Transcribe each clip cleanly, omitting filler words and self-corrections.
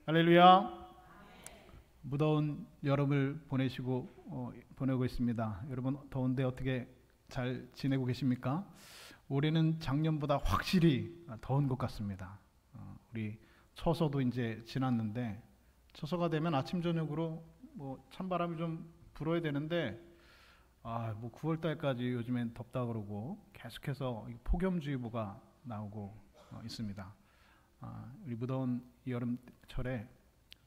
할렐루야. 무더운 여름을 보내고 있습니다. 여러분 더운데 어떻게 잘 지내고 계십니까? 올해는 작년보다 확실히 더운 것 같습니다. 우리 처서도 이제 지났는데 처서가 되면 아침 저녁으로 찬바람이 좀 불어야 되는데 뭐 9월 달까지 요즘엔 덥다 그러고 계속해서 폭염주의보가 나오고 있습니다. 우리 무더운 여름철에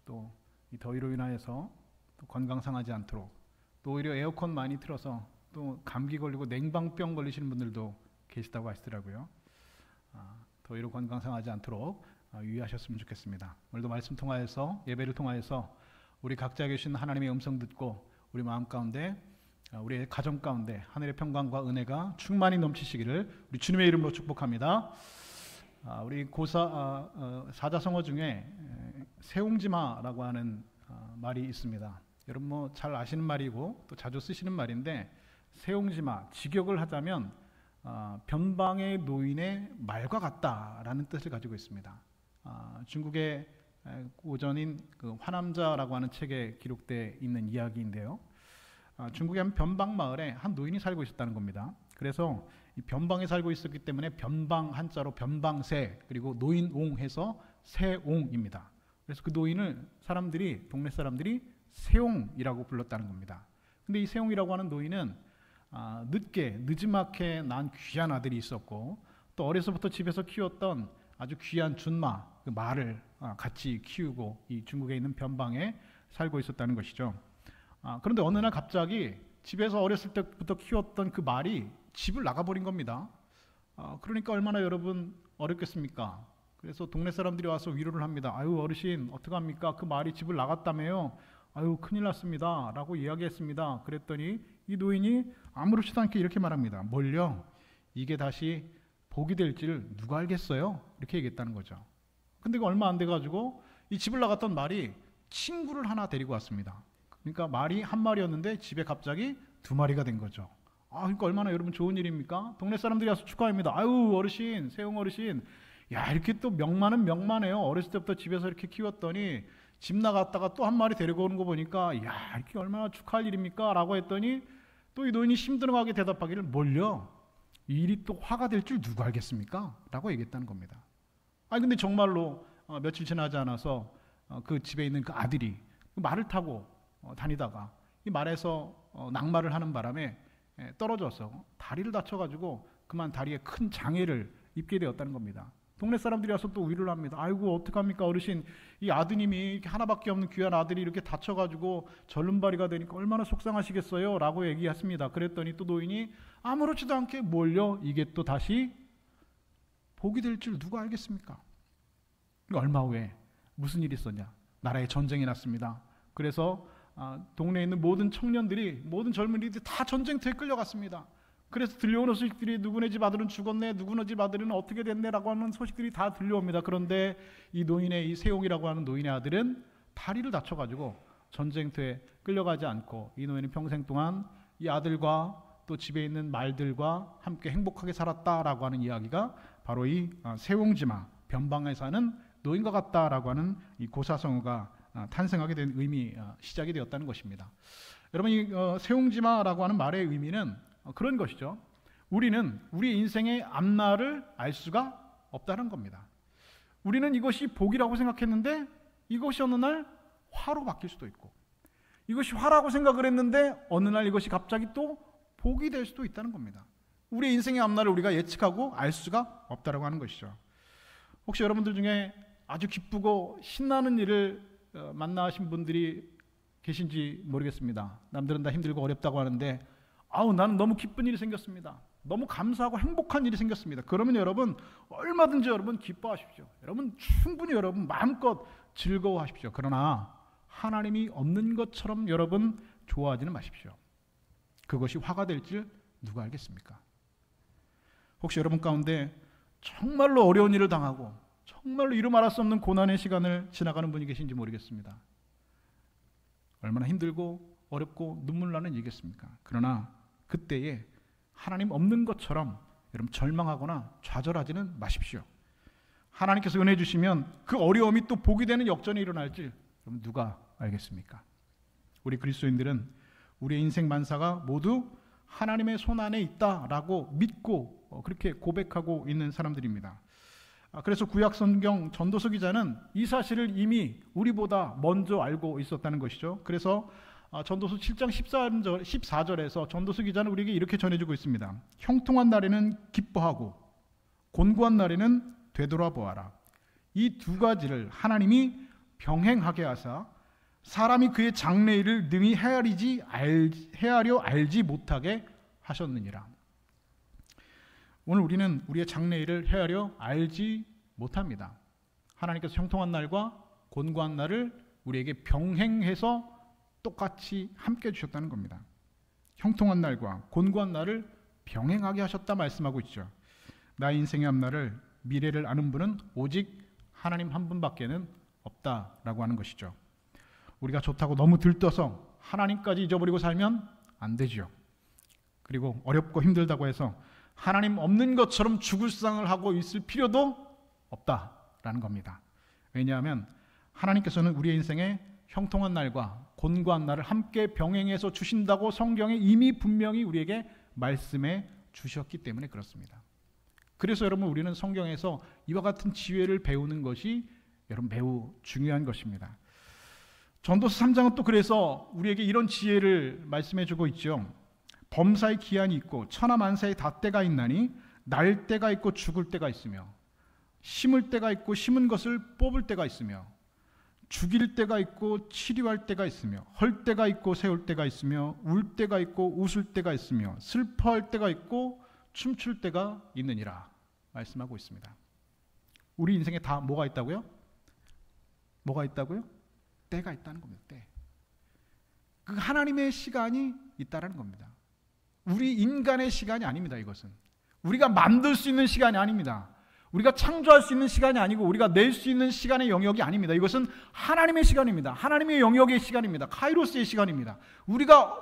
또 이 더위로 인하여서 또 건강 상하지 않도록 또 오히려 에어컨 많이 틀어서 또 감기 걸리고 냉방병 걸리시는 분들도 계시다고 하시더라고요. 더위로 건강 상하지 않도록 유의하셨으면 좋겠습니다. 오늘도 말씀 통하여서 예배를 통하여서 우리 각자 계신 하나님의 음성 듣고 우리 마음 가운데 우리의 가정 가운데 하늘의 평강과 은혜가 충만히 넘치시기를 우리 주님의 이름으로 축복합니다. 우리 사자성어 중에 세옹지마라고 하는 말이 있습니다. 여러분 잘 아시는 말이고 또 자주 쓰시는 말인데 세옹지마, 직역을 하자면 변방의 노인의 말과 같다라는 뜻을 가지고 있습니다. 중국의 고전인 화남자라고 하는 책에 기록되어 있는 이야기인데요. 중국의 한 변방 마을에 한 노인이 살고 있었다는 겁니다. 그래서 이 변방에 살고 있었기 때문에 변방 한자로 변방새 그리고 노인옹 해서 세옹입니다. 그래서 그 노인을 동네 사람들이 세옹이라고 불렀다는 겁니다. 근데 이 세옹이라고 하는 노인은 늦지막해 난 귀한 아들이 있었고 또 어려서부터 집에서 키웠던 아주 귀한 준마 그 말을 같이 키우고 이 중국에 있는 변방에 살고 있었다는 것이죠. 그런데 어느 날 갑자기 집에서 어렸을 때부터 키웠던 그 말이 집을 나가버린 겁니다. 그러니까 얼마나 여러분 어렵겠습니까? 그래서 동네 사람들이 와서 위로를 합니다. 아유 어르신 어떡합니까? 그 말이 집을 나갔다며요. 아유 큰일 났습니다 라고 이야기했습니다. 그랬더니 이 노인이 아무렇지도 않게 이렇게 말합니다. 뭘요? 이게 다시 복이 될지를 누가 알겠어요? 이렇게 얘기했다는 거죠. 근데 얼마 안 돼가지고 이 집을 나갔던 말이 친구를 하나 데리고 왔습니다. 그러니까 말이 한 마리였는데 집에 갑자기 두 마리가 된 거죠. 그러니까 얼마나 여러분 좋은 일입니까? 동네 사람들이 와서 축하합니다. 아유 어르신, 세옹 어르신, 야 이렇게 또 명만은 명만해요. 어렸을 때부터 집에서 이렇게 키웠더니 집 나갔다가 또 한 마리 데리고 오는 거 보니까 야 이렇게 얼마나 축하할 일입니까? 라고 했더니 또 이 노인이 심드렁하게 대답하기를 뭘요? 이 일이 또 화가 될 줄 누가 알겠습니까? 라고 얘기했다는 겁니다. 근데 정말로 며칠 지나지 않아서 그 집에 있는 그 아들이 그 말을 타고 다니다가 이 말에서 낙마를 하는 바람에 떨어져서 다리를 다쳐가지고 그만 다리에 큰 장애를 입게 되었다는 겁니다. 동네 사람들이 와서 또 위로를 합니다. 아이고 어떡합니까 어르신, 이 아드님이 하나밖에 없는 귀한 아들이 이렇게 다쳐가지고 절름발이가 되니까 얼마나 속상하시겠어요? 라고 얘기했습니다. 그랬더니 또 노인이 아무렇지도 않게 뭘요? 이게 또 다시 복이 될 줄 누가 알겠습니까? 얼마 후에 무슨 일이 있었냐? 나라에 전쟁이 났습니다. 그래서 동네에 있는 모든 젊은이들이 다 전쟁터에 끌려갔습니다. 그래서 들려오는 소식들이 누구네 집 아들은 죽었네, 누구네 집 아들은 어떻게 됐네 라고 하는 소식들이 다 들려옵니다. 그런데 이 세옹이라고 하는 노인의 아들은 다리를 다쳐가지고 전쟁터에 끌려가지 않고 이 노인은 평생 동안 이 아들과 또 집에 있는 말들과 함께 행복하게 살았다라고 하는 이야기가 바로 이 세옹지마, 변방에 사는 노인과 같다라고 하는 이 고사성어가 탄생하게 된 시작이 되었다는 것입니다. 여러분 이 세옹지마라고 하는 말의 의미는 그런 것이죠. 우리는 우리 인생의 앞날을 알 수가 없다는 겁니다. 우리는 이것이 복이라고 생각했는데 이것이 어느 날 화로 바뀔 수도 있고, 이것이 화라고 생각을 했는데 어느 날 이것이 갑자기 또 복이 될 수도 있다는 겁니다. 우리 인생의 앞날을 우리가 예측하고 알 수가 없다라고 하는 것이죠. 혹시 여러분들 중에 아주 기쁘고 신나는 일을 만나신 분들이 계신지 모르겠습니다. 남들은 다 힘들고 어렵다고 하는데 나는 너무 기쁜 일이 생겼습니다. 너무 감사하고 행복한 일이 생겼습니다. 그러면 여러분 얼마든지 여러분 기뻐하십시오. 여러분 충분히 여러분 마음껏 즐거워하십시오. 그러나 하나님이 없는 것처럼 여러분 좋아하지는 마십시오. 그것이 화가 될지 누가 알겠습니까? 혹시 여러분 가운데 정말로 어려운 일을 당하고 정말로 이루 말할 수 없는 고난의 시간을 지나가는 분이 계신지 모르겠습니다. 얼마나 힘들고 어렵고 눈물 나는 일이겠습니까? 그러나 그때에 하나님 없는 것처럼 여러분 절망하거나 좌절하지는 마십시오. 하나님께서 은혜 주시면 그 어려움이 또 복이 되는 역전이 일어날지 그럼 누가 알겠습니까? 우리 그리스도인들은 우리의 인생 만사가 모두 하나님의 손 안에 있다라고 믿고 그렇게 고백하고 있는 사람들입니다. 그래서 구약 성경 전도서 기자는 이 사실을 이미 우리보다 먼저 알고 있었다는 것이죠. 그래서 전도서 7장 14절에서 전도서 기자는 우리에게 이렇게 전해주고 있습니다. 형통한 날에는 기뻐하고 곤고한 날에는 되돌아보아라. 이 두 가지를 하나님이 병행하게 하사 사람이 그의 장래일을 능히 헤아려 알지 못하게 하셨느니라. 오늘 우리는 우리의 장래일을 헤아려 알지 못합니다. 하나님께서 형통한 날과 곤고한 날을 우리에게 병행해서 똑같이 함께 주셨다는 겁니다. 형통한 날과 곤고한 날을 병행하게 하셨다 말씀하고 있죠. 나의 인생의 앞날을 미래를 아는 분은 오직 하나님 한 분밖에는 없다라고 하는 것이죠. 우리가 좋다고 너무 들떠서 하나님까지 잊어버리고 살면 안 되지요. 그리고 어렵고 힘들다고 해서 하나님 없는 것처럼 죽을 상을 하고 있을 필요도 없다라는 겁니다. 왜냐하면 하나님께서는 우리의 인생에 형통한 날과 곤고한 날을 함께 병행해서 주신다고 성경에 이미 분명히 우리에게 말씀해 주셨기 때문에 그렇습니다. 그래서 여러분 우리는 성경에서 이와 같은 지혜를 배우는 것이 여러분 매우 중요한 것입니다. 전도서 3장은 또 그래서 우리에게 이런 지혜를 말씀해 주고 있죠. 범사의 기한이 있고 천하만사의 닷때가 있나니 날 때가 있고 죽을 때가 있으며 심을 때가 있고 심은 것을 뽑을 때가 있으며 죽일 때가 있고 치료할 때가 있으며 헐 때가 있고 세울 때가 있으며 울 때가 있고 웃을 때가 있으며 슬퍼할 때가 있고 춤출 때가 있느니라 말씀하고 있습니다. 우리 인생에 다 뭐가 있다고요? 뭐가 있다고요? 때가 있다는 겁니다. 때. 그 하나님의 시간이 있다라는 겁니다. 우리 인간의 시간이 아닙니다. 이것은 우리가 만들 수 있는 시간이 아닙니다. 우리가 창조할 수 있는 시간이 아니고 우리가 낼 수 있는 시간의 영역이 아닙니다. 이것은 하나님의 시간입니다. 하나님의 영역의 시간입니다. 카이로스의 시간입니다. 우리가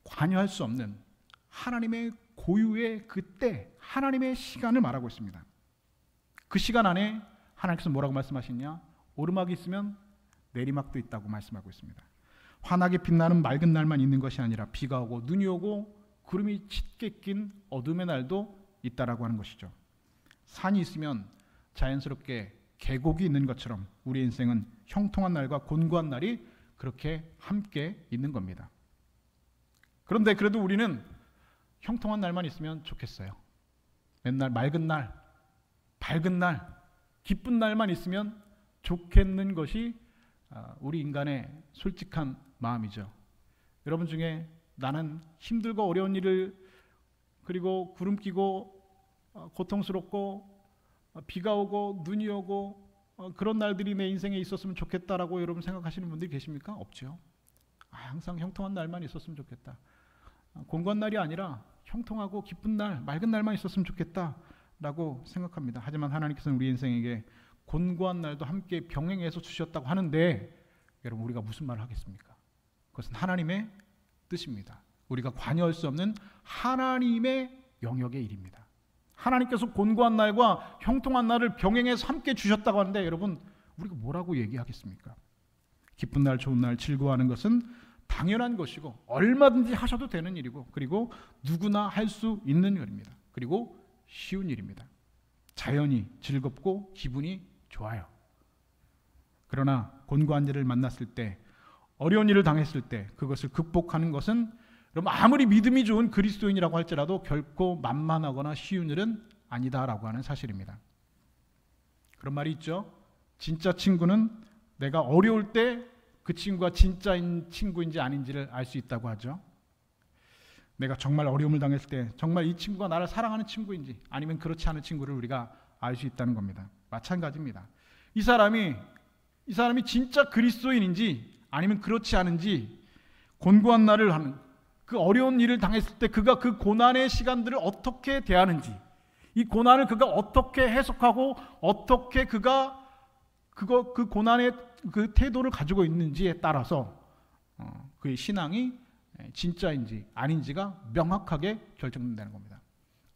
관여할 수 없는 하나님의 고유의 그때 하나님의 시간을 말하고 있습니다. 그 시간 안에 하나님께서 뭐라고 말씀하시냐? 오르막이 있으면 내리막도 있다고 말씀하고 있습니다. 환하게 빛나는 맑은 날만 있는 것이 아니라 비가 오고 눈이 오고 구름이 짙게 낀 어둠의 날도 있다라고 하는 것이죠. 산이 있으면 자연스럽게 계곡이 있는 것처럼 우리 인생은 형통한 날과 곤고한 날이 그렇게 함께 있는 겁니다. 그런데 그래도 우리는 형통한 날만 있으면 좋겠어요. 맨날 맑은 날, 밝은 날, 기쁜 날만 있으면 좋겠는 것이 우리 인간의 솔직한 마음이죠. 여러분 중에 나는 힘들고 어려운 일을 그리고 구름 끼고 고통스럽고 비가 오고 눈이 오고 그런 날들이 내 인생에 있었으면 좋겠다라고 여러분 생각하시는 분들이 계십니까? 없죠. 항상 형통한 날만 있었으면 좋겠다. 곤고한 날이 아니라 형통하고 기쁜 날, 맑은 날만 있었으면 좋겠다라고 생각합니다. 하지만 하나님께서는 우리 인생에게 곤고한 날도 함께 병행해서 주셨다고 하는데 여러분 우리가 무슨 말을 하겠습니까? 그것은 하나님의 뜻입니다. 우리가 관여할 수 없는 하나님의 영역의 일입니다. 하나님께서 곤고한 날과 형통한 날을 병행해서 함께 주셨다고 하는데 여러분 우리가 뭐라고 얘기하겠습니까? 기쁜 날, 좋은 날 즐거워하는 것은 당연한 것이고 얼마든지 하셔도 되는 일이고 그리고 누구나 할 수 있는 일입니다. 그리고 쉬운 일입니다. 자연히 즐겁고 기분이 좋아요. 그러나 곤고한 일을 만났을 때 어려운 일을 당했을 때 그것을 극복하는 것은 여러분 아무리 믿음이 좋은 그리스도인이라고 할지라도 결코 만만하거나 쉬운 일은 아니다라고 하는 사실입니다. 그런 말이 있죠. 진짜 친구는 내가 어려울 때 그 친구가 진짜인 친구인지 아닌지를 알 수 있다고 하죠. 내가 정말 어려움을 당했을 때 정말 이 친구가 나를 사랑하는 친구인지 아니면 그렇지 않은 친구를 우리가 알 수 있다는 겁니다. 마찬가지입니다. 이 사람이 진짜 그리스도인인지 아니면 그렇지 않은지 곤고한 날을 하는 그 어려운 일을 당했을 때 그가 그 고난의 시간들을 어떻게 대하는지 이 고난을 그가 어떻게 해석하고 어떻게 그가 그 고난의 그 태도를 가지고 있는지에 따라서 그의 신앙이 진짜인지 아닌지가 명확하게 결정된다는 겁니다.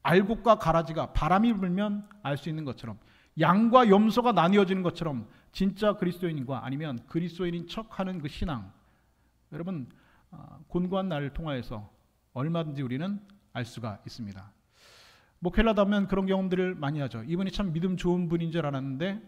알곡과 가라지가 바람이 불면 알 수 있는 것처럼, 양과 염소가 나뉘어지는 것처럼 진짜 그리스도인과 아니면 그리스도인인 척하는 그 신앙, 여러분 곤고한 날을 통하여서 얼마든지 우리는 알 수가 있습니다. 목회를 하다 보면 그런 경험들을 많이 하죠. 이분이 참 믿음 좋은 분인 줄 알았는데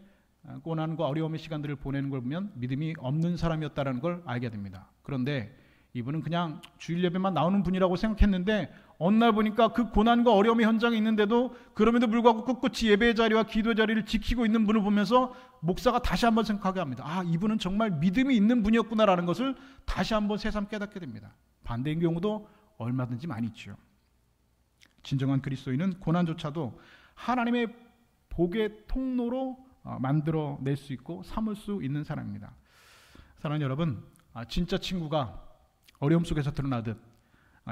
고난과 어려움의 시간들을 보내는 걸 보면 믿음이 없는 사람이었다는 걸 알게 됩니다. 그런데 이분은 그냥 주일 예배만 나오는 분이라고 생각했는데 어느 날 보니까 그 고난과 어려움의 현장에 있는데도 그럼에도 불구하고 꿋꿋이 예배의 자리와 기도의 자리를 지키고 있는 분을 보면서 목사가 다시 한번 생각하게 합니다. 아, 이분은 정말 믿음이 있는 분이었구나라는 것을 다시 한번 새삼 깨닫게 됩니다. 반대인 경우도 얼마든지 많이 있죠. 진정한 그리스도인은 고난조차도 하나님의 복의 통로로 만들어낼 수 있고 삼을 수 있는 사람입니다. 사랑하는 여러분, 진짜 친구가 어려움 속에서 드러나듯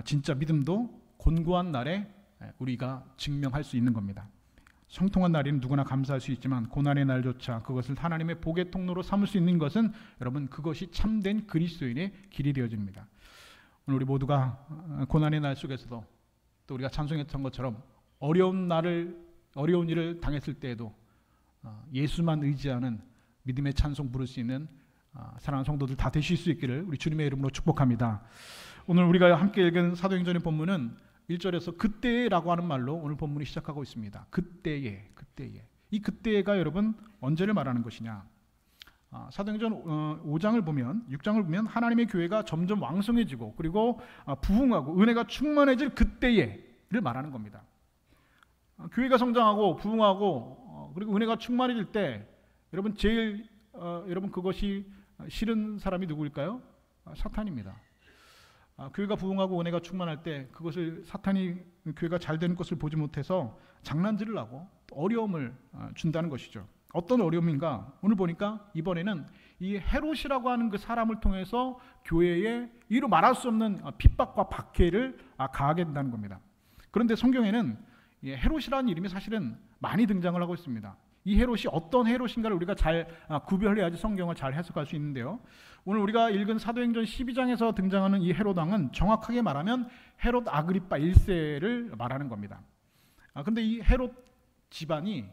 진짜 믿음도 곤고한 날에 우리가 증명할 수 있는 겁니다. 형통한 날에는 누구나 감사할 수 있지만 고난의 날조차 그것을 하나님의 복의 통로로 삼을 수 있는 것은 여러분 그것이 참된 그리스도인의 길이 되어집니다. 오늘 우리 모두가 고난의 날 속에서도 또 우리가 찬송했던 것처럼 어려운 일을 당했을 때에도 예수만 의지하는 믿음의 찬송 부를 수 있는 사랑하는 성도들 다 되실 수 있기를 우리 주님의 이름으로 축복합니다. 오늘 우리가 함께 읽은 사도행전의 본문은 1절에서 그때라고 하는 말로 오늘 본문이 시작하고 있습니다. 그때에. 이 그때가 여러분 언제를 말하는 것이냐? 사도행전 5장을 보면 6장을 보면 하나님의 교회가 점점 왕성해지고 그리고 부흥하고 은혜가 충만해질 그때에를 말하는 겁니다. 교회가 성장하고 부흥하고 그리고 은혜가 충만해질 때 여러분 제일 여러분 그것이 싫은 사람이 누구일까요? 사탄입니다. 교회가 부흥하고 은혜가 충만할 때 그것을 사탄이 교회가 잘 되는 것을 보지 못해서 장난질을 하고 어려움을 준다는 것이죠. 어떤 어려움인가? 오늘 보니까 이번에는 이 헤롯이라고 하는 그 사람을 통해서 교회에 이루 말할 수 없는 핍박과 박해를 가하게 된다는 겁니다. 그런데 성경에는 헤롯이라는 이름이 사실은 많이 등장을 하고 있습니다. 이 헤롯이 어떤 헤롯인가를 우리가 잘 구별해야지 성경을 잘 해석할 수 있는데요. 오늘 우리가 읽은 사도행전 12장에서 등장하는 이 헤롯 왕은 정확하게 말하면 헤롯 아그리파 1세를 말하는 겁니다. 그런데 이 헤롯 집안이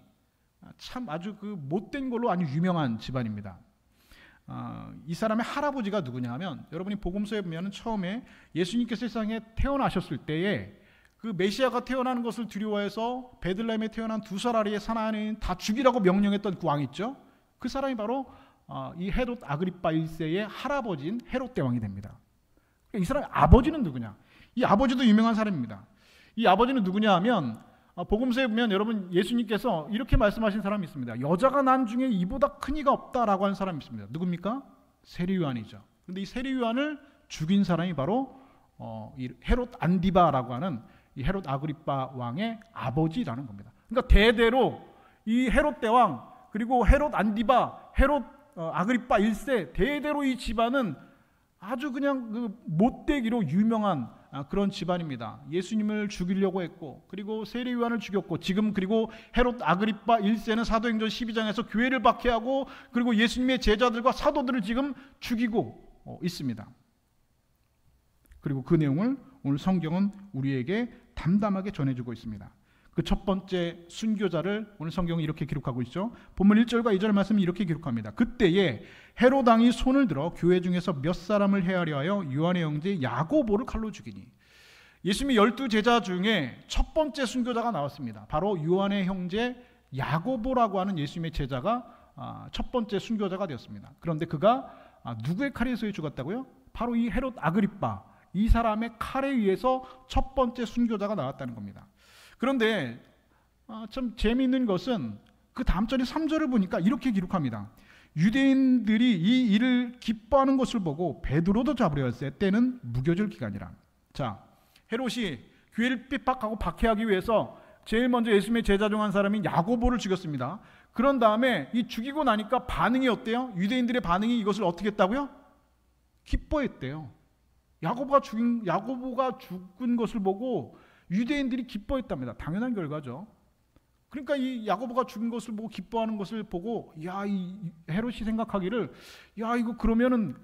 참 아주 그 못된 걸로 아주 유명한 집안입니다. 이 사람의 할아버지가 누구냐 하면 여러분이 복음서에 보면 처음에 예수님께서 세상에 태어나셨을 때에 그 메시아가 태어나는 것을 두려워해서 베들레헴에 태어난 2살 아래의 사나이는 다 죽이라고 명령했던 그 왕 있죠. 그 사람이 바로 이 헤롯 아그리파 1세의 할아버지인 헤롯 대왕이 됩니다. 이 사람의 아버지는 누구냐? 이 아버지도 유명한 사람입니다. 이 아버지는 누구냐 하면 복음서에 보면 여러분 예수님께서 이렇게 말씀하신 사람이 있습니다. 여자가 난 중에 이보다 큰 이가 없다라고 하는 사람이 있습니다. 누굽니까? 세리요한이죠. 그런데 이 세리요한을 죽인 사람이 바로 이 헤롯 안디바라고 하는 이 헤롯 아그리파 왕의 아버지라는 겁니다. 그러니까 대대로 이 헤롯 대왕 그리고 헤롯 안디바, 헤롯 아그리파 1세 대대로 이 집안은 아주 그냥 그 못되기로 유명한 그런 집안입니다. 예수님을 죽이려고 했고 그리고 세리요한을 죽였고 지금 그리고 헤롯 아그리파 1세는 사도행전 12장에서 교회를 박해하고 그리고 예수님의 제자들과 사도들을 지금 죽이고 있습니다. 그리고 그 내용을 오늘 성경은 우리에게 담담하게 전해주고 있습니다. 그 첫 번째 순교자를 오늘 성경은 이렇게 기록하고 있죠. 본문 1절과 2절 말씀이 이렇게 기록합니다. 그때에 헤롯 왕이 손을 들어 교회 중에서 몇 사람을 해하려 하여 요한의 형제 야고보를 칼로 죽이니. 예수님의 12제자 중에 첫 번째 순교자가 나왔습니다. 바로 요한의 형제 야고보라고 하는 예수님의 제자가 첫 번째 순교자가 되었습니다. 그런데 그가 누구의 칼에 의해 죽었다고요? 바로 이 헤롯 아그리파 이 사람의 칼에 의해서 첫 번째 순교자가 나왔다는 겁니다. 그런데 참 재미있는 것은 그 다음 절인 3절을 보니까 이렇게 기록합니다. 유대인들이 이 일을 기뻐하는 것을 보고 베드로도 잡으려 했을 때는 무교절 기간이라. 자, 헤롯이 교회를 핍박하고 박해하기 위해서 제일 먼저 예수님의 제자 중 한 사람인 야고보를 죽였습니다. 그런 다음에 이 죽이고 나니까 반응이 어때요? 유대인들의 반응이 이것을 어떻게 했다고요? 기뻐했대요. 야고보가 죽은 것을 보고 유대인들이 기뻐했답니다. 당연한 결과죠. 그러니까 이 야고보가 죽은 것을 보고 기뻐하는 것을 보고 이 헤롯이 생각하기를 이거 그러면은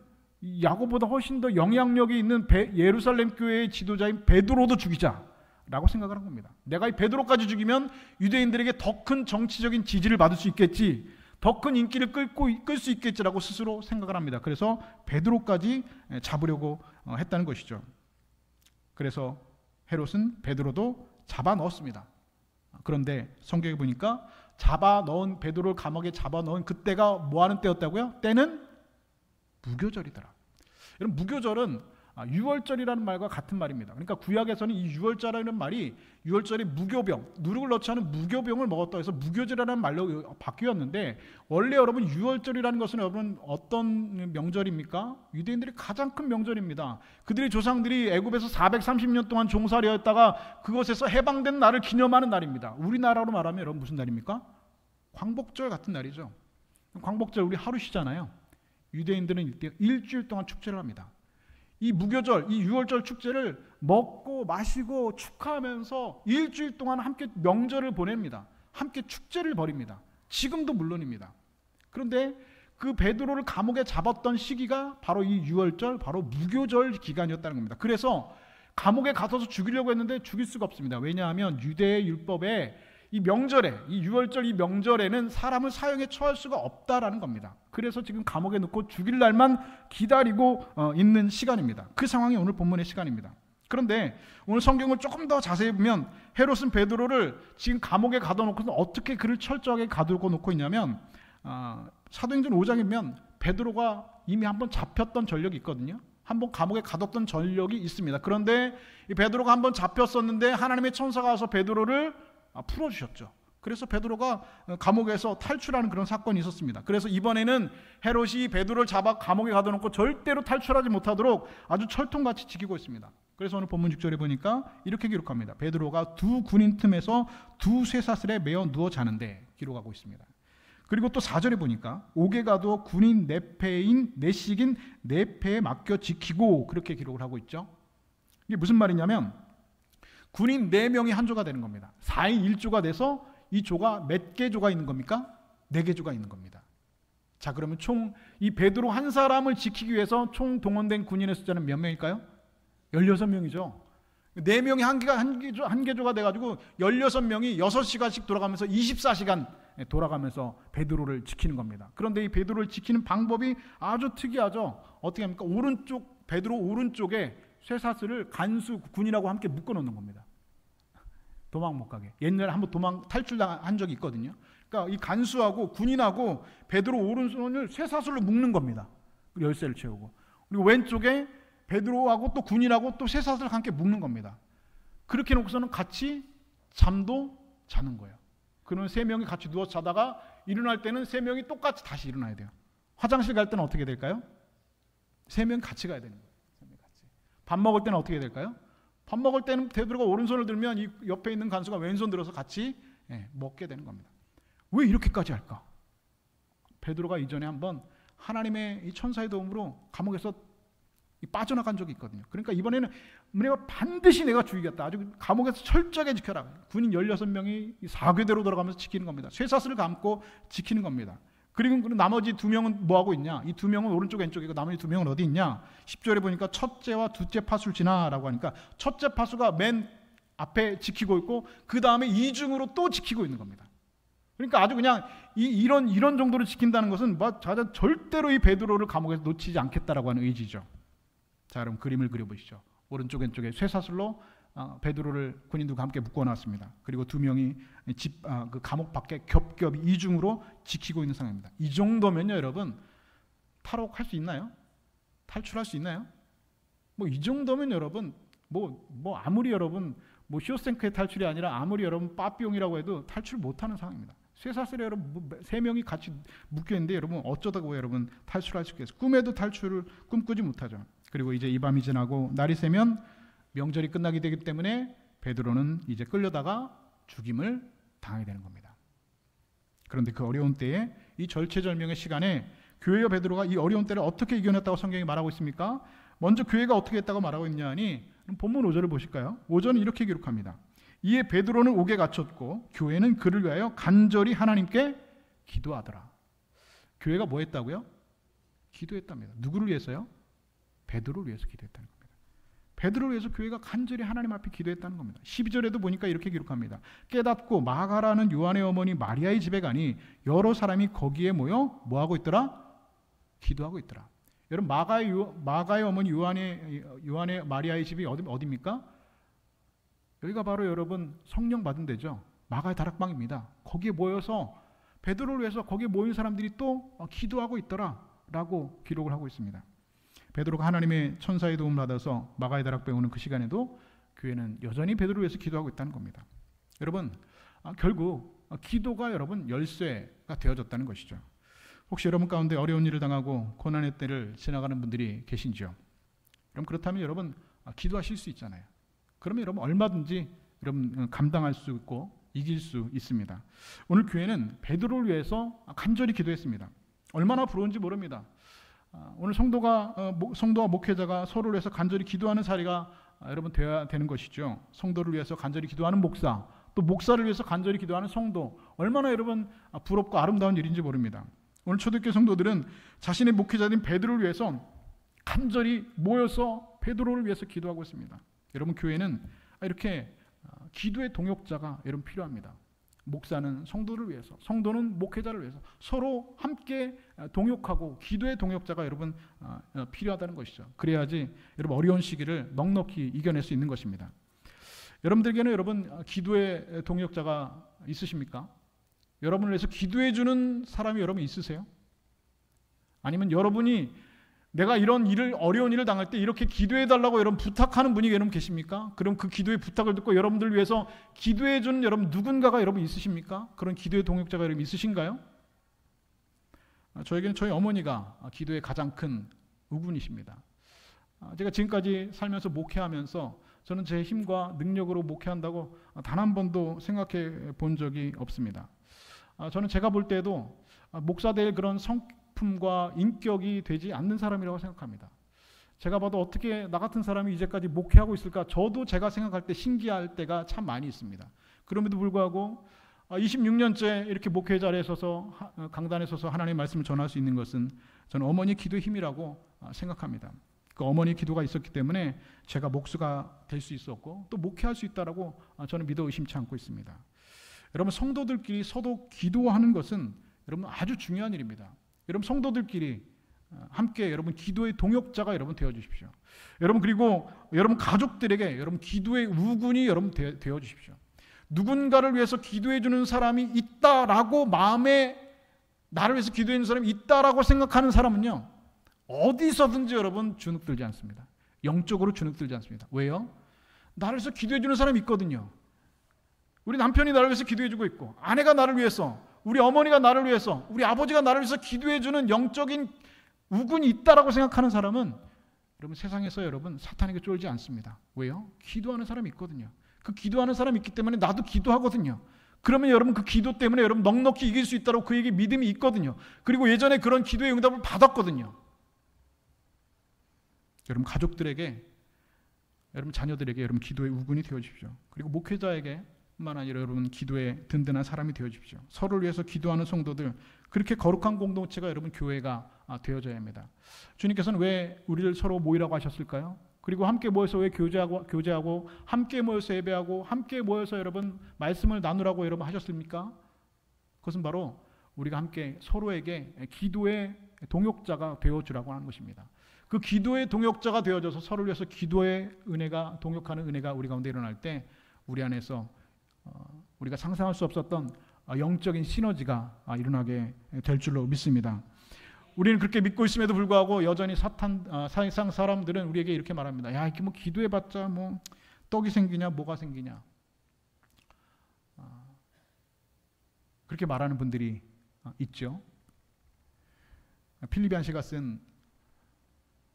야고보다 훨씬 더 영향력이 있는 예루살렘 교회의 지도자인 베드로도 죽이자 라고 생각을 한 겁니다. 내가 이 베드로까지 죽이면 유대인들에게 더 큰 정치적인 지지를 받을 수 있겠지, 더 큰 인기를 끌 수 있겠지라고 스스로 생각을 합니다. 그래서 베드로까지 잡으려고 했다는 것이죠. 그래서 헤롯은 베드로도 잡아 넣었습니다. 그런데 성경에 보니까 잡아 넣은 베드로를 감옥에 잡아 넣은 그때가 뭐 하는 때였다고요? 때는 무교절이더라. 여러분, 무교절은 유월절이라는 말과 같은 말입니다. 그러니까 구약에서는 이 유월절이라는 말이 유월절이 무교병, 누룩을 넣지 않은 무교병을 먹었다 해서 무교절이라는 말로 바뀌었는데, 원래 여러분 유월절이라는 것은 여러분 어떤 명절입니까? 유대인들이 가장 큰 명절입니다. 그들의 조상들이 애굽에서 430년 동안 종살이어 있다가 그것에서 해방된 날을 기념하는 날입니다. 우리나라로 말하면 여러분 무슨 날입니까? 광복절 같은 날이죠. 광복절 우리 하루 쉬잖아요. 유대인들은 이때 일주일 동안 축제를 합니다. 이 무교절, 이 유월절 축제를 먹고 마시고 축하하면서 일주일 동안 함께 명절을 보냅니다. 함께 축제를 벌입니다. 지금도 물론입니다. 그런데 그 베드로를 감옥에 잡았던 시기가 바로 이 유월절, 바로 무교절 기간이었다는 겁니다. 그래서 감옥에 가둬서 죽이려고 했는데 죽일 수가 없습니다. 왜냐하면 유대의 율법에 이 명절에, 이 유월절 이 명절에는 사람을 사형에 처할 수가 없다라는 겁니다. 그래서 지금 감옥에 넣고 죽일 날만 기다리고 있는 시간입니다. 그 상황이 오늘 본문의 시간입니다. 그런데 오늘 성경을 조금 더 자세히 보면 헤롯은 베드로를 지금 감옥에 가둬놓고서 어떻게 그를 철저하게 가두고 놓고 있냐면, 사도행전 5장에 보면 베드로가 이미 한번 잡혔던 전력이 있거든요. 한번 감옥에 가뒀던 전력이 있습니다. 그런데 이 베드로가 한번 잡혔었는데 하나님의 천사가 와서 베드로를 풀어주셨죠. 그래서 베드로가 감옥에서 탈출하는 그런 사건이 있었습니다. 그래서 이번에는 헤롯이 베드로를 잡아 감옥에 가둬놓고 절대로 탈출하지 못하도록 아주 철통같이 지키고 있습니다. 그래서 오늘 본문 6절에 보니까 이렇게 기록합니다. 베드로가 두 군인 틈에서 두 쇠사슬에 매어 누워 자는데, 기록하고 있습니다. 그리고 또 4절에 보니까 옥에 가도 군인 내식인 네 패에 맡겨 지키고, 그렇게 기록을 하고 있죠. 이게 무슨 말이냐면 군인 4명이 한 조가 되는 겁니다. 4인 1조가 돼서 이 조가 몇 개 조가 있는 겁니까? 4개 조가 있는 겁니다. 자, 그러면 총 이 베드로 한 사람을 지키기 위해서 총 동원된 군인의 숫자는 몇 명일까요? 16명이죠. 4명이 한 개 조가 돼가지고 16명이 6시간씩 돌아가면서 24시간 돌아가면서 베드로를 지키는 겁니다. 그런데 이 베드로를 지키는 방법이 아주 특이하죠. 어떻게 합니까? 베드로 오른쪽에 쇠사슬을 간수 군인하고 함께 묶어 놓는 겁니다. 도망 못 가게. 옛날에 한번 탈출한 적이 있거든요. 그러니까 이 간수하고 군인하고 베드로 오른손을 쇠사슬로 묶는 겁니다. 열쇠를 채우고. 그리고 왼쪽에 베드로하고 또 군인하고 또 쇠사슬을 함께 묶는 겁니다. 그렇게 놓고서는 같이 잠도 자는 거예요. 그러면 3명이 같이 누워서 자다가 일어날 때는 3명이 똑같이 다시 일어나야 돼요. 화장실 갈 때는 어떻게 될까요? 3명이 같이 가야 되는 거예요. 밥 먹을 때는 어떻게 될까요? 밥 먹을 때는 베드로가 오른손을 들면 이 옆에 있는 간수가 왼손 들어서 같이 먹게 되는 겁니다. 왜 이렇게까지 할까? 베드로가 이전에 한번 하나님의 이 천사의 도움으로 감옥에서 빠져나간 적이 있거든요. 그러니까 이번에는 내가 반드시 내가 죽이겠다. 아주 감옥에서 철저하게 지켜라. 군인 16명이 사궤대로 돌아가면서 지키는 겁니다. 쇠사슬을 감고 지키는 겁니다. 그리고 나머지 2명은 뭐 하고 있냐? 이 2명은 오른쪽 왼쪽이고 나머지 2명은 어디 있냐? 10절에 보니까 첫째와 둘째 파수를 지나라고 하니까 첫째 파수가 맨 앞에 지키고 있고 그 다음에 이중으로 또 지키고 있는 겁니다. 그러니까 아주 그냥 이런 정도로 지킨다는 것은 절대로 이 베드로를 감옥에서 놓치지 않겠다라고 하는 의지죠. 자, 그럼 그림을 그려보시죠. 오른쪽 왼쪽에 쇠사슬로 베드로를 군인들과 함께 묶어놨습니다. 그리고 2명이 그 감옥 밖에 겹겹이 이중으로 지키고 있는 상황입니다. 이 정도면요, 여러분 탈옥할 수 있나요? 탈출할 수 있나요? 뭐 이 정도면 여러분 뭐 아무리 여러분 쇼생크의 탈출이 아니라 아무리 여러분 빠삐용이라고 해도 탈출 못하는 상황입니다. 쇠사슬에 여러분 3명이 같이 묶여 있는데 여러분 어쩌다가 여러분 탈출할 수 있겠어요? 꿈에도 탈출을 꿈꾸지 못하죠. 그리고 이제 이 밤이 지나고 날이 새면 명절이 끝나게 되기 때문에 베드로는 이제 끌려다가 죽임을 당하게 되는 겁니다. 그런데 그 어려운 때에 이 절체절명의 시간에 교회와 베드로가 이 어려운 때를 어떻게 이겨냈다고 성경이 말하고 있습니까? 먼저 교회가 어떻게 했다고 말하고 있냐니 본문 5절을 보실까요? 5절은 이렇게 기록합니다. 이에 베드로는 옥에 갇혔고 교회는 그를 위하여 간절히 하나님께 기도하더라. 교회가 뭐 했다고요? 기도했답니다. 누구를 위해서요? 베드로를 위해서 기도했다는 겁니다. 베드로를 위해서 교회가 간절히 하나님 앞에 기도했다는 겁니다. 12절에도 보니까 이렇게 기록합니다. 깨닫고 마가라는 요한의 어머니 마리아의 집에 가니 여러 사람이 거기에 모여 뭐하고 있더라? 기도하고 있더라. 여러분, 마가의 어머니 요한의 마리아의 집이 어디입니까? 여기가 바로 여러분 성령 받은 데죠. 마가의 다락방입니다. 거기에 모여서 베드로를 위해서 거기에 모인 사람들이 또 기도하고 있더라 라고 기록을 하고 있습니다. 베드로가 하나님의 천사의 도움을 받아서 마가의 다락방에 오는 그 시간에도 교회는 여전히 베드로를 위해서 기도하고 있다는 겁니다. 여러분, 결국 기도가 여러분 열쇠가 되어졌다는 것이죠. 혹시 여러분 가운데 어려운 일을 당하고 고난의 때를 지나가는 분들이 계신지요? 그럼 그렇다면 여러분 기도하실 수 있잖아요. 그러면 여러분 얼마든지 여러분 감당할 수 있고 이길 수 있습니다. 오늘 교회는 베드로를 위해서 간절히 기도했습니다. 얼마나 부러운지 모릅니다. 오늘 성도와 목회자가 서로를 위해서 간절히 기도하는 사례가 여러분 되어야 되는 것이죠. 성도를 위해서 간절히 기도하는 목사, 또 목사를 위해서 간절히 기도하는 성도, 얼마나 여러분 부럽고 아름다운 일인지 모릅니다. 오늘 초대교회 성도들은 자신의 목회자인 베드로를 위해서 간절히 모여서 베드로를 위해서 기도하고 있습니다. 여러분, 교회는 이렇게 기도의 동역자가 여러분 필요합니다. 목사는 성도를 위해서, 성도는 목회자를 위해서 서로 함께 동역하고 기도의 동역자가 여러분 필요하다는 것이죠. 그래야지 여러분 어려운 시기를 넉넉히 이겨낼 수 있는 것입니다. 여러분들에게는 여러분 기도의 동역자가 있으십니까? 여러분을 위해서 기도해 주는 사람이 여러분 있으세요? 아니면 여러분이 내가 이런 어려운 일을 당할 때 이렇게 기도해 달라고 여러분 부탁하는 분이 여러분 계십니까? 그럼 그 기도의 부탁을 듣고 여러분들 위해서 기도해 주는 여러분 누군가가 여러분 있으십니까? 그런 기도의 동역자가 여러분 있으신가요? 저에게는 저희 어머니가 기도의 가장 큰 우군이십니다. 제가 지금까지 살면서 목회하면서 저는 제 힘과 능력으로 목회한다고 단 한 번도 생각해 본 적이 없습니다. 저는 제가 볼 때도 목사 될 그런 성품과 인격이 되지 않는 사람이라고 생각합니다. 제가 봐도 어떻게 나 같은 사람이 이제까지 목회하고 있을까? 저도 제가 생각할 때 신기할 때가 참 많이 있습니다. 그럼에도 불구하고 26년째 이렇게 목회 자리에 서서 강단에 서서 하나님의 말씀을 전할 수 있는 것은 저는 어머니의 기도의 힘이라고 생각합니다. 그 어머니의 기도가 있었기 때문에 제가 목수가 될 수 있었고 또 목회할 수 있다라고 저는 믿어 의심치 않고 있습니다. 여러분, 성도들끼리 서로 기도하는 것은 여러분 아주 중요한 일입니다. 여러분 성도들끼리 함께 여러분 기도의 동역자가 여러분 되어 주십시오. 여러분, 그리고 여러분 가족들에게 여러분 기도의 우군이 여러분 되어 주십시오. 누군가를 위해서 기도해 주는 사람이 있다라고 마음에 나를 위해서 기도해 주는 사람이 있다라고 생각하는 사람은요, 어디서든지 여러분 주눅들지 않습니다. 영적으로 주눅들지 않습니다. 왜요? 나를 위해서 기도해 주는 사람이 있거든요. 우리 남편이 나를 위해서 기도해 주고 있고, 아내가 나를 위해서, 우리 어머니가 나를 위해서, 우리 아버지가 나를 위해서 기도해 주는 영적인 우군이 있다라고 생각하는 사람은 여러분 세상에서 여러분 사탄에게 쫄지 않습니다. 왜요? 기도하는 사람이 있거든요. 그 기도하는 사람이 있기 때문에 나도 기도하거든요. 그러면 여러분 그 기도 때문에 여러분 넉넉히 이길 수 있다고 그에게 믿음이 있거든요. 그리고 예전에 그런 기도의 응답을 받았거든요. 여러분 가족들에게, 여러분 자녀들에게 여러분 기도의 우군이 되어 주십시오. 그리고 목회자에게 뿐만 아니라 여러분 기도의 든든한 사람이 되어 주십시오. 서로를 위해서 기도하는 성도들, 그렇게 거룩한 공동체가 여러분 교회가 되어져야 합니다. 주님께서는 왜 우리를 서로 모이라고 하셨을까요? 그리고 함께 모여서 왜 교제하고 함께 모여서 예배하고 함께 모여서 여러분 말씀을 나누라고 여러분 하셨습니까? 그것은 바로 우리가 함께 서로에게 기도의 동역자가 되어주라고 하는 것입니다. 그 기도의 동역자가 되어져서 서로를 위해서 기도의 은혜가, 동역하는 은혜가 우리 가운데 일어날 때 우리 안에서 우리가 상상할 수 없었던 영적인 시너지가 일어나게 될 줄로 믿습니다. 우리는 그렇게 믿고 있음에도 불구하고 여전히 세상 사람들은 우리에게 이렇게 말합니다. 야, 이렇게 뭐 기도해봤자 뭐 떡이 생기냐, 뭐가 생기냐. 그렇게 말하는 분들이 있죠. 필립 얀시가 쓴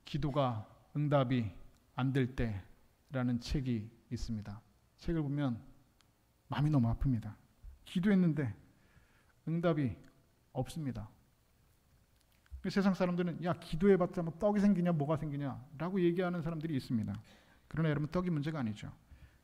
기도가 응답이 안 될 때라는 책이 있습니다. 책을 보면 마음이 너무 아픕니다. 기도했는데 응답이 없습니다. 세상 사람들은 야, 기도해봤자 뭐 떡이 생기냐 뭐가 생기냐 라고 얘기하는 사람들이 있습니다. 그러나 여러분, 떡이 문제가 아니죠.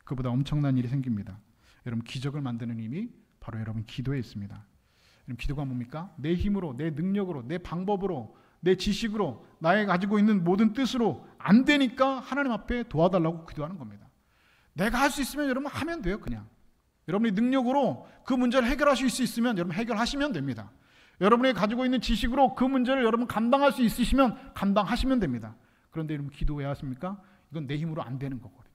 그보다 엄청난 일이 생깁니다. 여러분, 기적을 만드는 힘이 바로 여러분 기도에 있습니다. 여러분, 기도가 뭡니까? 내 힘으로, 내 능력으로, 내 방법으로, 내 지식으로, 나의 가지고 있는 모든 뜻으로 안 되니까 하나님 앞에 도와달라고 기도하는 겁니다. 내가 할 수 있으면 여러분 하면 돼요. 그냥 여러분이 능력으로 그 문제를 해결하실 수 있으면 여러분 해결하시면 됩니다. 여러분이 가지고 있는 지식으로 그 문제를 여러분 감당할 수 있으시면 감당하시면 됩니다. 그런데 여러분 기도 왜 하십니까? 이건 내 힘으로 안 되는 거거든요.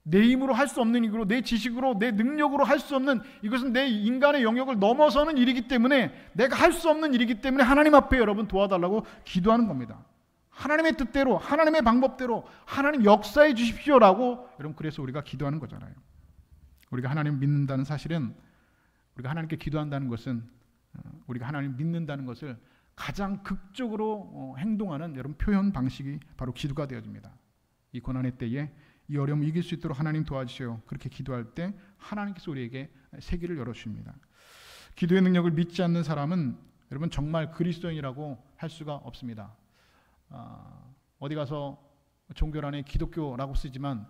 내 힘으로 할 수 없는 일이고 내 지식으로 내 능력으로 할 수 없는, 이것은 내 인간의 영역을 넘어서는 일이기 때문에, 내가 할 수 없는 일이기 때문에 하나님 앞에 여러분 도와달라고 기도하는 겁니다. 하나님의 뜻대로, 하나님의 방법대로 하나님 역사해 주십시오라고 여러분, 그래서 우리가 기도하는 거잖아요. 우리가 하나님 믿는다는 사실은, 우리가 하나님께 기도한다는 것은 우리가 하나님 믿는다는 것을 가장 극적으로 행동하는 여러분 표현 방식이 바로 기도가 되어집니다. 이 고난의 때에 이 어려움을 이길 수 있도록 하나님 도와주세요. 그렇게 기도할 때 하나님께서 우리에게 세기를 열어주십니다. 기도의 능력을 믿지 않는 사람은 여러분 정말 그리스도인이라고 할 수가 없습니다. 어디 가서 종교란에 기독교라고 쓰지만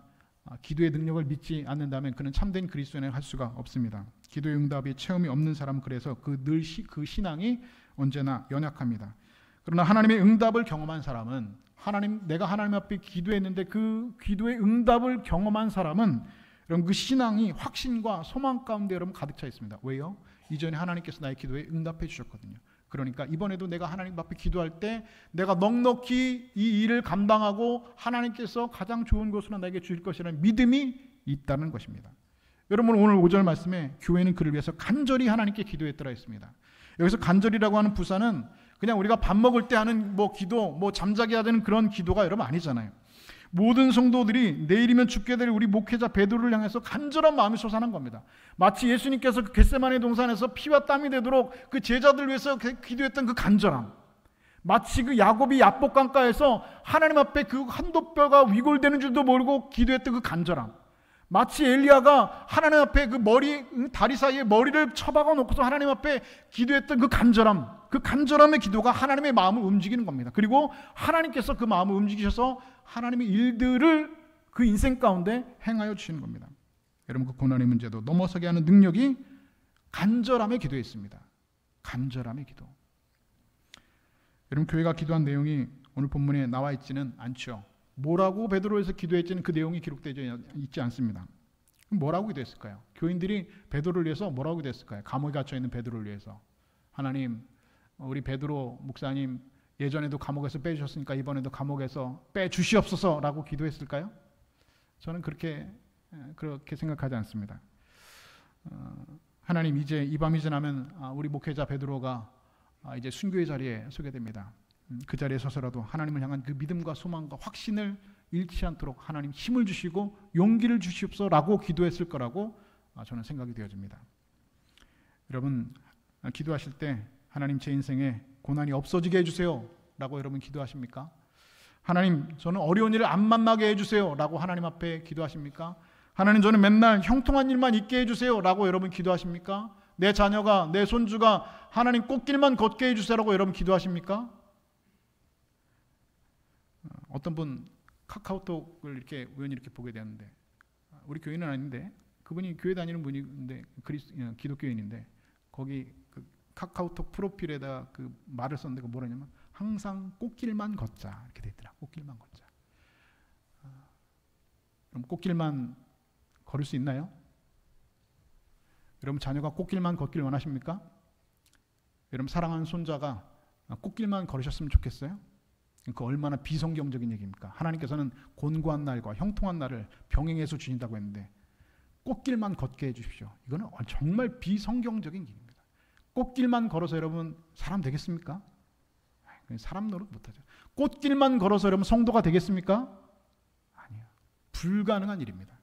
기도의 능력을 믿지 않는다면 그는 참된 그리스도인을 할 수가 없습니다. 기도의 응답이 체험이 없는 사람은 그래서 그 신앙이 언제나 연약합니다. 그러나 하나님의 응답을 경험한 사람은, 내가 하나님 앞에 기도했는데 그 기도의 응답을 경험한 사람은 여러분 그 신앙이 확신과 소망 가운데 여러분 가득 차 있습니다. 왜요? 이전에 하나님께서 나의 기도에 응답해 주셨거든요. 그러니까 이번에도 내가 하나님 앞에 기도할 때 내가 넉넉히 이 일을 감당하고 하나님께서 가장 좋은 것으로 나에게 주실 것이라는 믿음이 있다는 것입니다. 여러분 오늘 5절 말씀에 교회는 그를 위해서 간절히 하나님께 기도했더라 했습니다. 여기서 간절이라고 하는 부사는 그냥 우리가 밥 먹을 때 하는 기도, 잠자기 하는 그런 기도가 여러분 아니잖아요. 모든 성도들이 내일이면 죽게 될 우리 목회자 베드로를 향해서 간절한 마음이 솟아난 겁니다. 마치 예수님께서 겟세마네 동산에서 피와 땀이 되도록 그 제자들을 위해서 기도했던 그 간절함, 마치 그 야곱이 야복 강가에서 하나님 앞에 그 한돛뼈가 위골되는 줄도 모르고 기도했던 그 간절함, 마치 엘리야가 하나님 앞에 그 다리 사이에 머리를 처박아 놓고서 하나님 앞에 기도했던 그 간절함, 그 간절함의 기도가 하나님의 마음을 움직이는 겁니다. 그리고 하나님께서 그 마음을 움직이셔서 하나님의 일들을 그 인생 가운데 행하여 주시는 겁니다. 여러분 그 고난의 문제도 넘어서게 하는 능력이 간절함의 기도에 있습니다. 간절함의 기도. 여러분 교회가 기도한 내용이 오늘 본문에 나와 있지는 않죠. 뭐라고 베드로에서 기도했지는 그 내용이 기록되어 있지 않습니다. 그럼 뭐라고 기도했을까요? 교인들이 베드로를 위해서 뭐라고 기도했을까요? 감옥에 갇혀 있는 베드로를 위해서, 하나님 우리 베드로 목사님 예전에도 감옥에서 빼주셨으니까 이번에도 감옥에서 빼주시옵소서라고 기도했을까요? 저는 그렇게 생각하지 않습니다. 하나님 이제 이 밤이 지나면 우리 목회자 베드로가 이제 순교의 자리에 서게 됩니다. 그 자리에 서서라도 하나님을 향한 그 믿음과 소망과 확신을 잃지 않도록 하나님 힘을 주시고 용기를 주시옵소서라고 기도했을 거라고 저는 생각이 되어집니다. 여러분 기도하실 때 하나님 제 인생에 고난이 없어지게 해주세요 라고 여러분 기도하십니까? 하나님 저는 어려운 일을 안 만나게 해주세요 라고 하나님 앞에 기도하십니까? 하나님 저는 맨날 형통한 일만 있게 해주세요 라고 여러분 기도하십니까? 내 자녀가, 내 손주가 하나님 꽃길만 걷게 해주세요 라고 여러분 기도하십니까? 어떤 분 카카오톡을 이렇게 우연히 이렇게 보게 되었는데, 우리 교인은 아닌데 그분이 교회 다니는 분인데 기독교인인데 거기 그 카카오톡 프로필에다 그 말을 썼는데 그 뭐라냐면 항상 꽃길만 걷자 이렇게 돼 있더라. 꽃길만 걷자. 그럼 꽃길만 걸을 수 있나요? 여러분 자녀가 꽃길만 걷길 원하십니까? 여러분 사랑하는 손자가 꽃길만 걸으셨으면 좋겠어요? 그 얼마나 비성경적인 얘기입니까? 하나님께서는 곤고한 날과 형통한 날을 병행해서 주신다고 했는데 꽃길만 걷게 해주십시오. 이거는 정말 비성경적인 길입니다. 꽃길만 걸어서 여러분 사람 되겠습니까? 사람 노릇 못하죠. 꽃길만 걸어서 여러분 성도가 되겠습니까? 아니요. 불가능한 일입니다.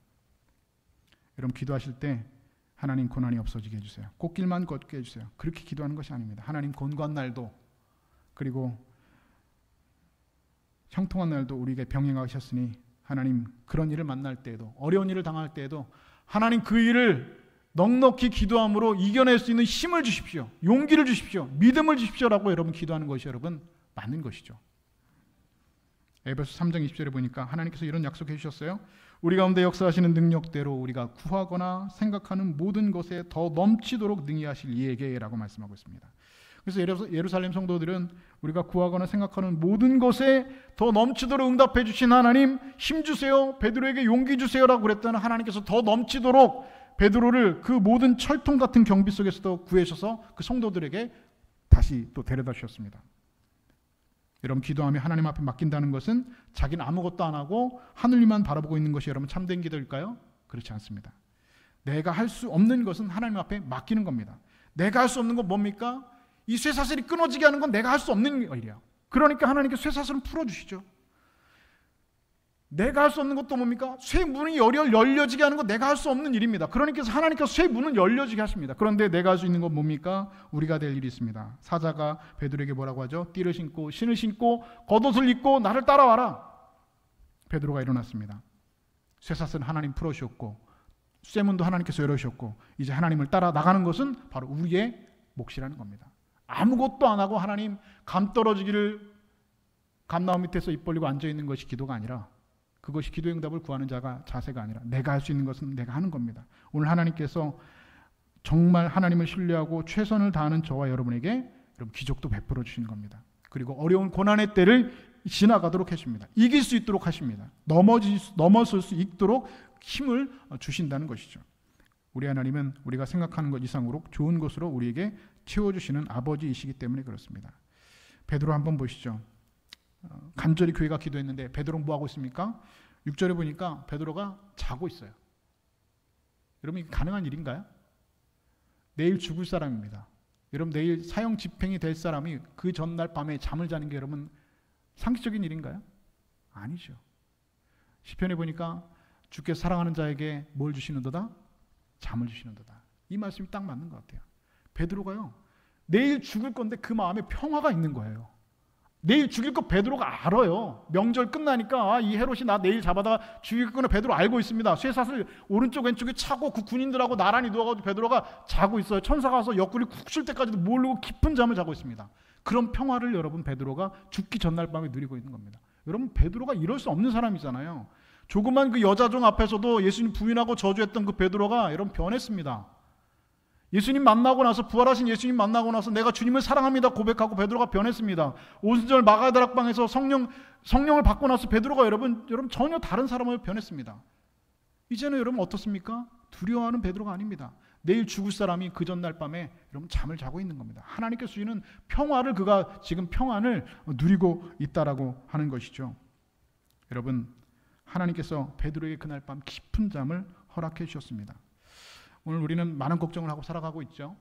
여러분 기도하실 때 하나님 고난이 없어지게 해주세요. 꽃길만 걷게 해주세요. 그렇게 기도하는 것이 아닙니다. 하나님 곤고한 날도 그리고 형통한 날도 우리에게 병행하셨으니 하나님 그런 일을 만날 때에도 어려운 일을 당할 때에도 하나님 그 일을 넉넉히 기도함으로 이겨낼 수 있는 힘을 주십시오. 용기를 주십시오. 믿음을 주십시오라고 여러분 기도하는 것이 여러분 맞는 것이죠. 에베소 3장 20절에 보니까 하나님께서 이런 약속해 주셨어요. 우리 가운데 역사하시는 능력대로 우리가 구하거나 생각하는 모든 것에 더 넘치도록 능히 하실 이에게라고 말씀하고 있습니다. 그래서 예루살렘 성도들은 우리가 구하거나 생각하는 모든 것에 더 넘치도록 응답해 주신 하나님 힘 주세요, 베드로에게 용기 주세요라고 그랬더니 하나님께서 더 넘치도록 베드로를 그 모든 철통 같은 경비 속에서도 구해셔서 그 성도들에게 다시 또 데려다 주셨습니다. 여러분, 기도하며 하나님 앞에 맡긴다는 것은 자기는 아무것도 안 하고 하늘만 바라보고 있는 것이 여러분 참된 기도일까요? 그렇지 않습니다. 내가 할 수 없는 것은 하나님 앞에 맡기는 겁니다. 내가 할 수 없는 건 뭡니까? 이 쇠사슬이 끊어지게 하는 건 내가 할 수 없는 일이야. 그러니까 하나님께 쇠사슬은 풀어주시죠. 내가 할 수 없는 것도 뭡니까? 쇠문이 열려지게 하는 건 내가 할 수 없는 일입니다. 그러니까 하나님께서 쇠문은 열려지게 하십니다. 그런데 내가 할 수 있는 건 뭡니까? 우리가 될 일이 있습니다. 사자가 베드로에게 뭐라고 하죠? 띠를 신고 신을 신고 겉옷을 입고 나를 따라와라. 베드로가 일어났습니다. 쇠사슬은 하나님 풀어주셨고 쇠문도 하나님께서 열어주셨고 이제 하나님을 따라 나가는 것은 바로 우리의 몫이라는 겁니다. 아무것도 안 하고 하나님 감 떨어지기를 감나무 밑에서 입 벌리고 앉아있는 것이 기도가 아니라, 그것이 기도의 응답을 구하는 자세가 아니라 내가 할 수 있는 것은 내가 하는 겁니다. 오늘 하나님께서 정말 하나님을 신뢰하고 최선을 다하는 저와 여러분에게 여러분 기적도 베풀어 주시는 겁니다. 그리고 어려운 고난의 때를 지나가도록 해줍니다. 이길 수 있도록 하십니다. 넘어설 수 있도록 힘을 주신다는 것이죠. 우리 하나님은 우리가 생각하는 것 이상으로 좋은 것으로 우리에게 채워주시는 아버지이시기 때문에 그렇습니다. 베드로 한번 보시죠. 간절히 교회가 기도했는데 베드로는 뭐하고 있습니까? 6절에 보니까 베드로가 자고 있어요. 여러분, 이게 가능한 일인가요? 내일 죽을 사람입니다. 여러분, 내일 사형 집행이 될 사람이 그 전날 밤에 잠을 자는 게 여러분 상식적인 일인가요? 아니죠. 시편에 보니까 주께서 사랑하는 자에게 뭘 주시는도다? 잠을 주시는도다. 이 말씀이 딱 맞는 것 같아요. 베드로가요, 내일 죽을 건데 그 마음에 평화가 있는 거예요. 내일 죽일 거 베드로가 알아요. 명절 끝나니까 이 헤롯이 나 내일 잡아다가 죽일 거는 베드로 알고 있습니다. 쇠사슬 오른쪽 왼쪽에 차고 그 군인들하고 나란히 누워가지고 베드로가 자고 있어요. 천사가 와서 옆구리 쿡 쉴 때까지도 모르고 깊은 잠을 자고 있습니다. 그런 평화를 여러분 베드로가 죽기 전날 밤에 누리고 있는 겁니다. 여러분, 베드로가 이럴 수 없는 사람이잖아요. 조그만 그 여자종 앞에서도 예수님 부인하고 저주했던 그 베드로가 여러분 변했습니다. 예수님 만나고 나서, 부활하신 예수님 만나고 나서 내가 주님을 사랑합니다 고백하고 베드로가 변했습니다. 오순절 마가다락방에서 성령을 받고 나서 베드로가 여러분 전혀 다른 사람으로 변했습니다. 이제는 여러분 어떻습니까? 두려워하는 베드로가 아닙니다. 내일 죽을 사람이 그 전날 밤에 여러분 잠을 자고 있는 겁니다. 하나님께서 주시는 평화를, 그가 지금 평안을 누리고 있다라고 하는 것이죠. 여러분, 하나님께서 베드로에게 그날 밤 깊은 잠을 허락해 주셨습니다. 오늘 우리는 많은 걱정을 하고 살아가고 있죠.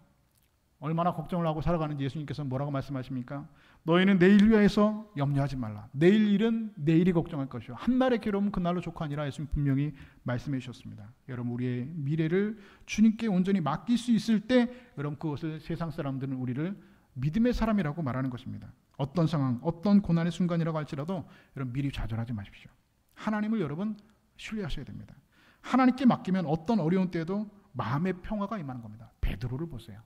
얼마나 걱정을 하고 살아가는지 예수님께서 뭐라고 말씀하십니까? 너희는 내일 위하여서 염려하지 말라. 내일 일은 내일이 걱정할 것이요 한날의 괴로움은 그날로 조카 아니라 예수님 분명히 말씀해 주셨습니다. 여러분, 우리의 미래를 주님께 온전히 맡길 수 있을 때 여러분 그것을 세상 사람들은 우리를 믿음의 사람이라고 말하는 것입니다. 어떤 상황, 어떤 고난의 순간이라고 할지라도 여러분 미리 좌절하지 마십시오. 하나님을 여러분 신뢰하셔야 됩니다. 하나님께 맡기면 어떤 어려운 때에도 마음의 평화가 임하는 겁니다. 베드로를 보세요.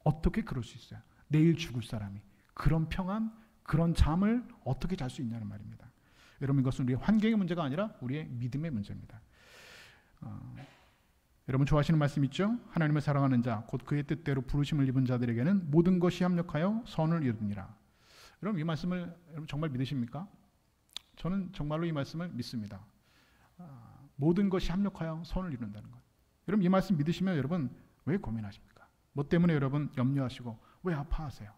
어떻게 그럴 수 있어요? 내일 죽을 사람이 그런 평안, 그런 잠을 어떻게 잘 수 있냐는 말입니다. 여러분, 이것은 우리의 환경의 문제가 아니라 우리의 믿음의 문제입니다. 여러분 좋아하시는 말씀 있죠? 하나님을 사랑하는 자, 곧 그의 뜻대로 부르심을 입은 자들에게는 모든 것이 합력하여 선을 이루니라. 여러분, 이 말씀을 여러분 정말 믿으십니까? 저는 정말로 이 말씀을 믿습니다. 모든 것이 합력하여 선을 이룬다는 것. 여러분, 이 말씀 믿으시면 여러분 왜 고민하십니까? 뭐 때문에 여러분 염려하시고 왜 아파하세요?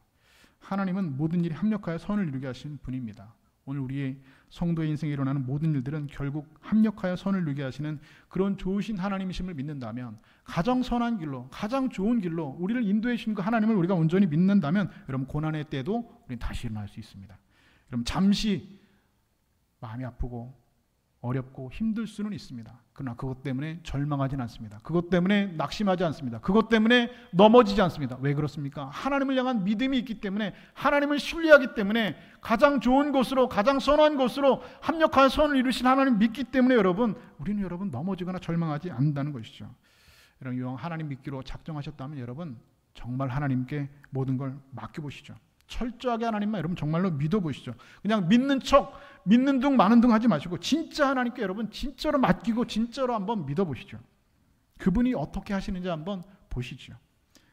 하나님은 모든 일이 합력하여 선을 이루게 하신 분입니다. 오늘 우리의 성도의 인생에 일어나는 모든 일들은 결국 합력하여 선을 이루게 하시는 그런 좋으신 하나님이심을 믿는다면, 가장 선한 길로, 가장 좋은 길로 우리를 인도해 주신 그 하나님을 우리가 온전히 믿는다면 여러분 고난의 때도 우리는 다시 일어날 수 있습니다. 여러분, 잠시 마음이 아프고 어렵고 힘들 수는 있습니다. 그러나 그것 때문에 절망하지는 않습니다. 그것 때문에 낙심하지 않습니다. 그것 때문에 넘어지지 않습니다. 왜 그렇습니까? 하나님을 향한 믿음이 있기 때문에, 하나님을 신뢰하기 때문에, 가장 좋은 것으로, 가장 선한 것으로 합력한 선을 이루신 하나님 믿기 때문에 우리는 여러분 넘어지거나 절망하지 않는다는 것이죠. 여러분, 이왕 하나님 믿기로 작정하셨다면 여러분 정말 하나님께 모든 걸 맡겨보시죠. 철저하게 하나님만 여러분 정말로 믿어보시죠. 그냥 믿는 척, 믿는 둥 마는 둥 하지 마시고 진짜 하나님께 여러분 진짜로 맡기고 진짜로 한번 믿어보시죠. 그분이 어떻게 하시는지 한번 보시죠.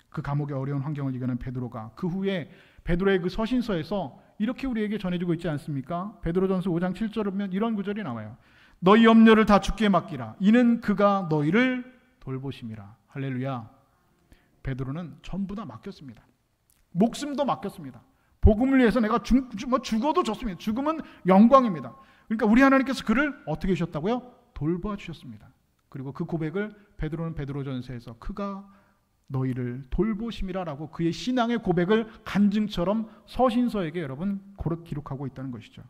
그 감옥의 어려운 환경을 이겨낸 베드로가 그 후에 베드로의 그 서신서에서 이렇게 우리에게 전해주고 있지 않습니까? 베드로전서 5장 7절을 보면 이런 구절이 나와요. 너희 염려를 다 주께 맡기라. 이는 그가 너희를 돌보심이라. 할렐루야. 베드로는 전부 다 맡겼습니다. 목숨도 맡겼습니다. 복음을 위해서 내가 죽어도 좋습니다. 죽음은 영광입니다. 그러니까 우리 하나님께서 그를 어떻게 하셨다고요? 돌봐 주셨습니다. 그리고 그 고백을 베드로는 베드로전서에서 그가 너희를 돌보심이라라고 그의 신앙의 고백을 간증처럼 서신서에게 여러분 기록하고 있다는 것이죠.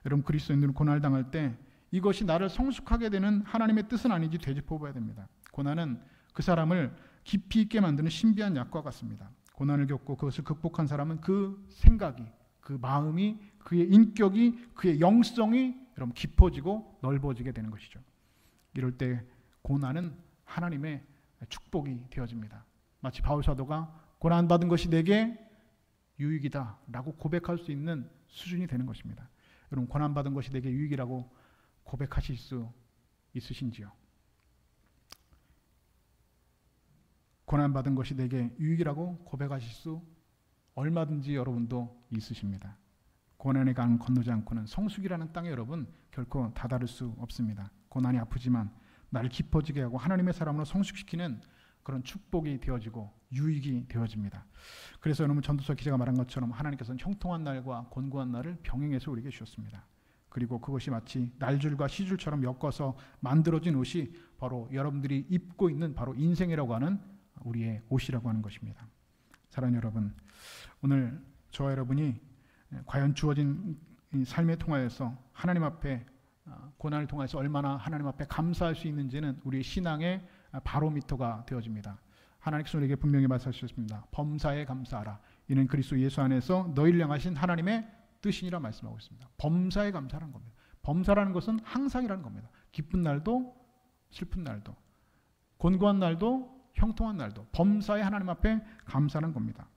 여러분 그리스도인들은 고난을 당할 때 이것이 나를 성숙하게 되는 하나님의 뜻은 아닌지 되짚어봐야 됩니다. 고난은 그 사람을 깊이 있게 만드는 신비한 약과 같습니다. 고난을 겪고 그것을 극복한 사람은 그 생각이, 그 마음이, 그의 인격이, 그의 영성이 여러분 깊어지고 넓어지게 되는 것이죠. 이럴 때 고난은 하나님의 축복이 되어집니다. 마치 바울 사도가 고난받은 것이 내게 유익이다 라고 고백할 수 있는 수준이 되는 것입니다. 여러분 고난받은 것이 내게 유익이라고 고백하실 수 있으신지요? 고난받은 것이 내게 유익이라고 고백하실 수 얼마든지 여러분도 있으십니다. 고난의 강 건너지 않고는 성숙이라는 땅에 여러분 결코 다다를 수 없습니다. 고난이 아프지만 나를 깊어지게 하고 하나님의 사람으로 성숙시키는 그런 축복이 되어지고 유익이 되어집니다. 그래서 여러분 전도서 기자가 말한 것처럼 하나님께서는 형통한 날과 곤고한 날을 병행해서 우리에게 주셨습니다. 그리고 그것이 마치 날줄과 시줄처럼 엮어서 만들어진 옷이 바로 여러분들이 입고 있는 바로 인생이라고 하는 우리의 옷이라고 하는 것입니다. 사랑하는 여러분, 오늘 저와 여러분이 과연 주어진 삶에 통하여서 하나님 앞에 고난을 통해서 얼마나 하나님 앞에 감사할 수 있는지는 우리의 신앙의 바로미터가 되어집니다. 하나님께서 우리에게 분명히 말씀하셨습니다. 범사에 감사하라. 이는 그리스도 예수 안에서 너희를 향하신 하나님의 뜻이니라 말씀하고 있습니다. 범사에 감사하는 겁니다. 범사라는 것은 항상이라는 겁니다. 기쁜 날도 슬픈 날도 곤고한 날도 형통한 날도 범사에 하나님 앞에 감사하는 겁니다.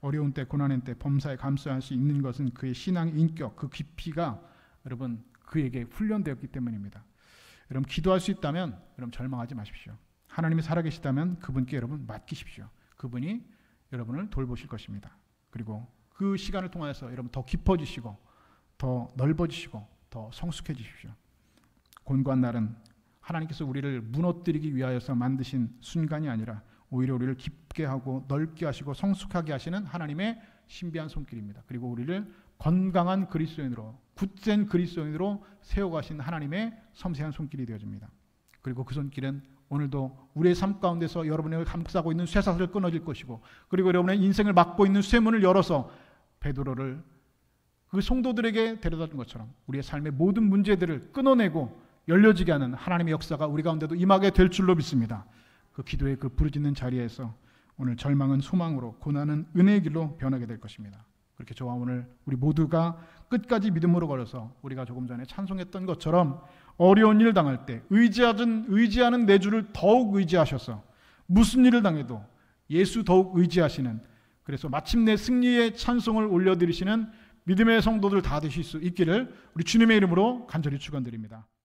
어려운 때 고난의 때 범사에 감사할 수 있는 것은 그의 신앙의 인격 그 깊이가 여러분 그에게 훈련되었기 때문입니다. 여러분 기도할 수 있다면 여러분 절망하지 마십시오. 하나님이 살아계시다면 그분께 여러분 맡기십시오. 그분이 여러분을 돌보실 것입니다. 그리고 그 시간을 통해서 여러분 더 깊어지시고 더 넓어지시고 더 성숙해지십시오. 곤고한 날은 하나님께서 우리를 무너뜨리기 위하여서 만드신 순간이 아니라 오히려 우리를 깊게 하고 넓게 하시고 성숙하게 하시는 하나님의 신비한 손길입니다. 그리고 우리를 건강한 그리스도인으로 굳센 그리스도인으로 세워가신 하나님의 섬세한 손길이 되어집니다. 그리고 그 손길은 오늘도 우리의 삶 가운데서 여러분을 감싸고 있는 쇠사슬을 끊어질 것이고 그리고 여러분의 인생을 막고 있는 쇠문을 열어서 베드로를 그 성도들에게 데려다 준 것처럼 우리의 삶의 모든 문제들을 끊어내고 열려지게 하는 하나님의 역사가 우리 가운데도 임하게 될 줄로 믿습니다. 그 기도의 그 부르짖는 자리에서 오늘 절망은 소망으로 고난은 은혜의 길로 변하게 될 것입니다. 그렇게 저와 오늘 우리 모두가 끝까지 믿음으로 걸어서 우리가 조금 전에 찬송했던 것처럼 어려운 일을 당할 때 의지하는 내 주를 더욱 의지하셔서 무슨 일을 당해도 예수 더욱 의지하시는 그래서 마침내 승리의 찬송을 올려드리시는 믿음의 성도들 다 되실 수 있기를 우리 주님의 이름으로 간절히 축원드립니다.